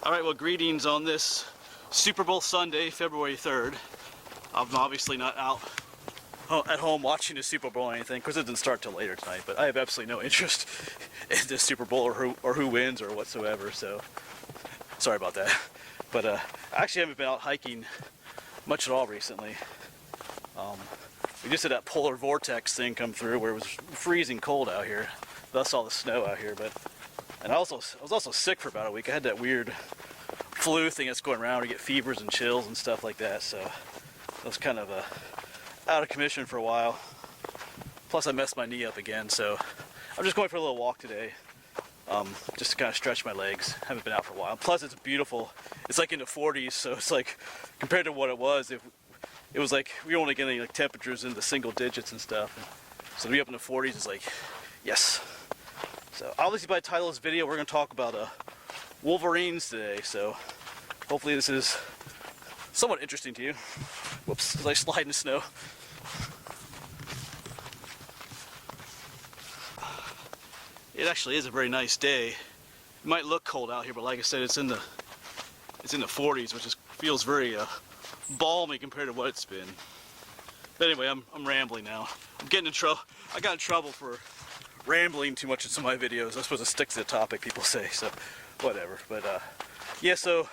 Alright, well, greetings on this Super Bowl Sunday, February 3rd. I'm obviously not out at home watching the Super Bowl or anything, because it didn't start till later tonight, but I have absolutely no interest in the Super Bowl or who wins or whatsoever, so sorry about that. But I actually haven't been out hiking much at all recently. We just had that polar vortex thing come through where it was freezing cold out here, thus all the snow out here. And I was also sick for about a week. I had that weird flu thing that's going around where you get fevers and chills and stuff like that, so I was kind of out of commission for a while. Plus I messed my knee up again, so I'm just going for a little walk today, just to kind of stretch my legs. Haven't been out for a while. Plus it's beautiful. It's like in the 40s, so it's like, compared to what it was, it was like we were only getting like temperatures in the single digits and stuff. So to be up in the 40s is like, yes. So obviously by the title of this video, we're going to talk about Wolverines today, so hopefully this is somewhat interesting to you. Whoops, as I slide in the snow. It actually is a very nice day. It might look cold out here, but like I said, it's in the 40s, which feels very balmy compared to what it's been. But anyway, I'm rambling now. I'm getting in trouble. I got in trouble for rambling too much in some of my videos. I'm supposed to stick to the topic, people say, so whatever. But yeah, so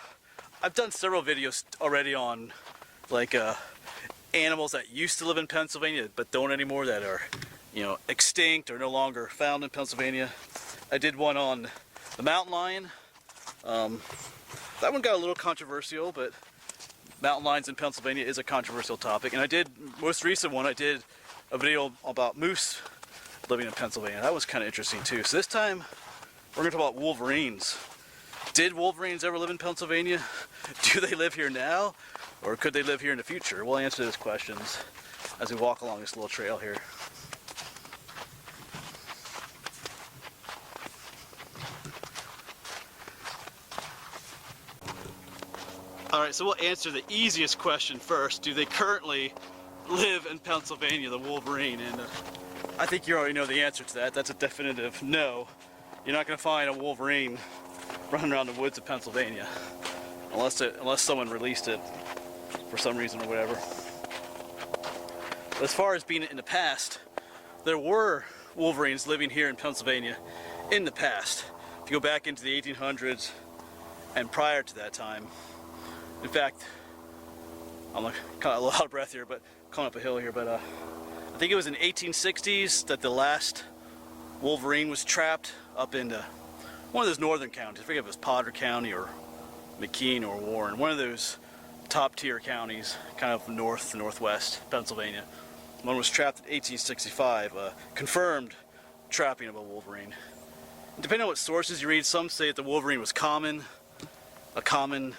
I've done several videos already on like animals that used to live in Pennsylvania but don't anymore, that are, you know, extinct or no longer found in Pennsylvania. I did one on the mountain lion. That one got a little controversial, but mountain lions in Pennsylvania is a controversial topic. And I did, most recent one, I did a video about moose living in Pennsylvania. That was kind of interesting too. So this time we're going to talk about wolverines. Did wolverines ever live in Pennsylvania? Do they live here now? Or could they live here in the future? We'll answer those questions as we walk along this little trail here. Alright, so we'll answer the easiest question first. Do they currently live in Pennsylvania, the wolverine? And I think you already know the answer to that. That's a definitive no. You're not going to find a wolverine running around the woods of Pennsylvania unless someone released it for some reason or whatever. But as far as being in the past, there were wolverines living here in Pennsylvania in the past. If you go back into the 1800s and prior to that time. In fact, I'm like kind of a little out of breath here, but coming up a hill here, but I think it was in the 1860s that the last wolverine was trapped up in one of those northern counties. I forget if it was Potter County or McKean or Warren, one of those top tier counties, kind of north to northwest Pennsylvania. One was trapped in 1865, confirmed trapping of a wolverine. And depending on what sources you read, some say that the wolverine was a common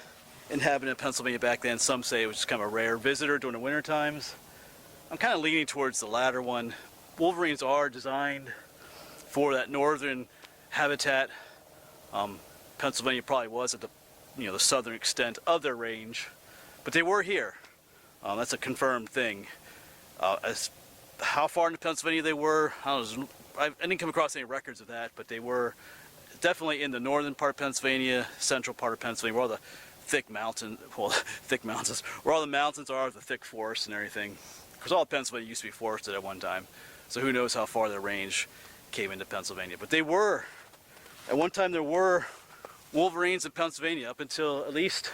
inhabitant of Pennsylvania back then. Some say it was just kind of a rare visitor during the winter times. I'm kind of leaning towards the latter one. Wolverines are designed for that northern habitat. Pennsylvania probably was at the southern extent of their range, but they were here. That's a confirmed thing. As how far into Pennsylvania they were, I didn't come across any records of that, but they were definitely in the northern part of Pennsylvania, central part of Pennsylvania, where all the thick mountains, where all the mountains are, the thick forests and everything. Because all of Pennsylvania used to be forested at one time, so who knows how far their range came into Pennsylvania. But they were, at one time there were wolverines in Pennsylvania up until at least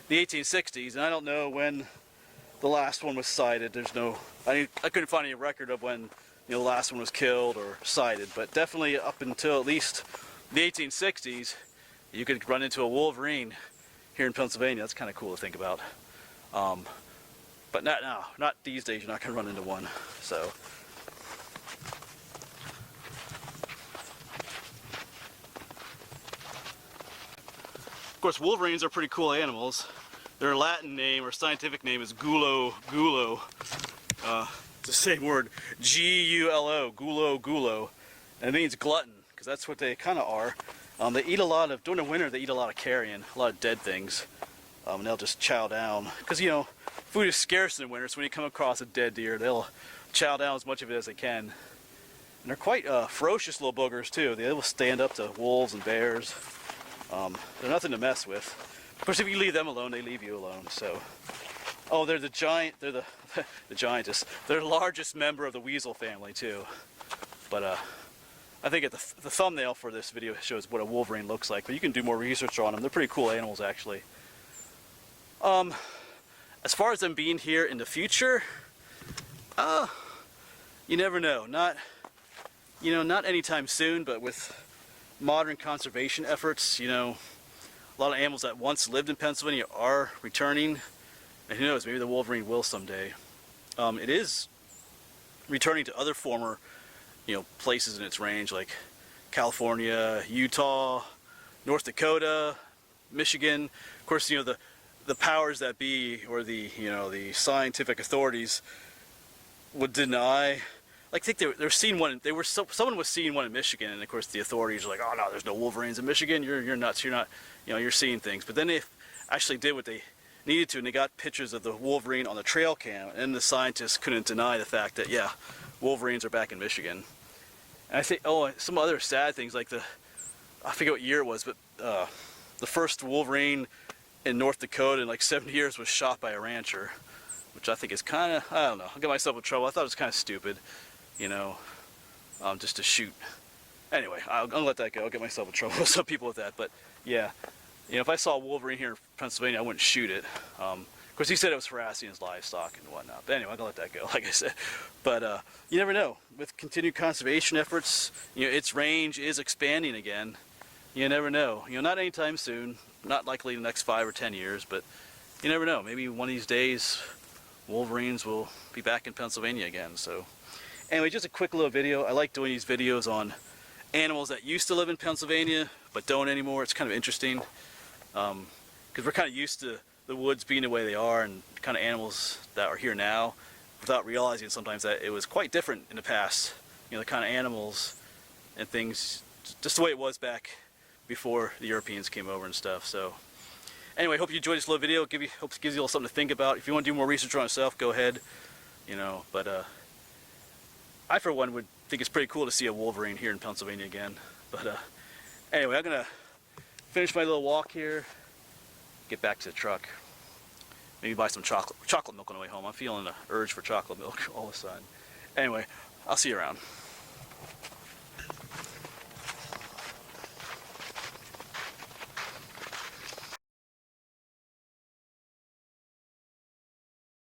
the 1860s, and I don't know when the last one was sighted. There's no, I couldn't find any record of when the last one was killed or sighted, but definitely up until at least the 1860s, you could run into a wolverine here in Pennsylvania. That's kind of cool to think about. But not now, not these days. You're not going to run into one. So, of course, wolverines are pretty cool animals. Their Latin name or scientific name is gulo. It's the same word, G-U-L-O, gulo, and it means glutton, because that's what they kind of are. They eat a lot of, during the winter they eat a lot of carrion, a lot of dead things, and they'll just chow down, because food is scarce in the winter, so when you come across a dead deer, they'll chow down as much of it as they can. And they're quite ferocious little boogers too. They will stand up to wolves and bears. They're nothing to mess with. Of course, if you leave them alone, they leave you alone. So, oh, they're the giant. They're the the giantess. They're the largest member of the weasel family too. But I think the thumbnail for this video shows what a wolverine looks like. But you can do more research on them. They're pretty cool animals, actually. As far as them being here in the future, you never know. Not anytime soon. But with modern conservation efforts, a lot of animals that once lived in Pennsylvania are returning, and who knows, maybe the wolverine will someday. It is returning to other former, places in its range, like California, Utah, North Dakota, Michigan. Of course, the powers that be, or the scientific authorities would deny. Like, I think they were seeing one. Someone was seeing one in Michigan, and of course the authorities are like, "Oh no, there's no wolverines in Michigan. You're nuts. You're not. You're seeing things." But then they actually did what they needed to, and they got pictures of the wolverine on the trail cam, and the scientists couldn't deny the fact that wolverines are back in Michigan. And I think, some other sad things, like I forget what year it was, but the first wolverine in North Dakota in like 70 years was shot by a rancher, which I think is kind of, I don't know, I'll get myself in trouble. I thought it was kind of stupid. Just to shoot. Anyway, I'll let that go. I'll get myself in trouble with some people with that. But yeah, if I saw a wolverine here in Pennsylvania, I wouldn't shoot it. Of course, he said it was harassing his livestock and whatnot. But anyway, I'll let that go, like I said. But you never know. With continued conservation efforts, its range is expanding again. You never know. Not anytime soon. Not likely in the next 5 or 10 years. But you never know. Maybe one of these days, wolverines will be back in Pennsylvania again. So. Anyway, just a quick little video. I like doing these videos on animals that used to live in Pennsylvania but don't anymore. It's kind of interesting because we're kind of used to the woods being the way they are, and kind of animals that are here now, without realizing sometimes that it was quite different in the past. The kind of animals and things, just the way it was back before the Europeans came over and stuff. So anyway, hope you enjoyed this little video. Hope it gives you a little something to think about. If you want to do more research on yourself, go ahead. But I, for one, would think it's pretty cool to see a wolverine here in Pennsylvania again. But anyway, I'm going to finish my little walk here, get back to the truck, maybe buy some chocolate milk on the way home. I'm feeling an urge for chocolate milk all of a sudden. Anyway, I'll see you around.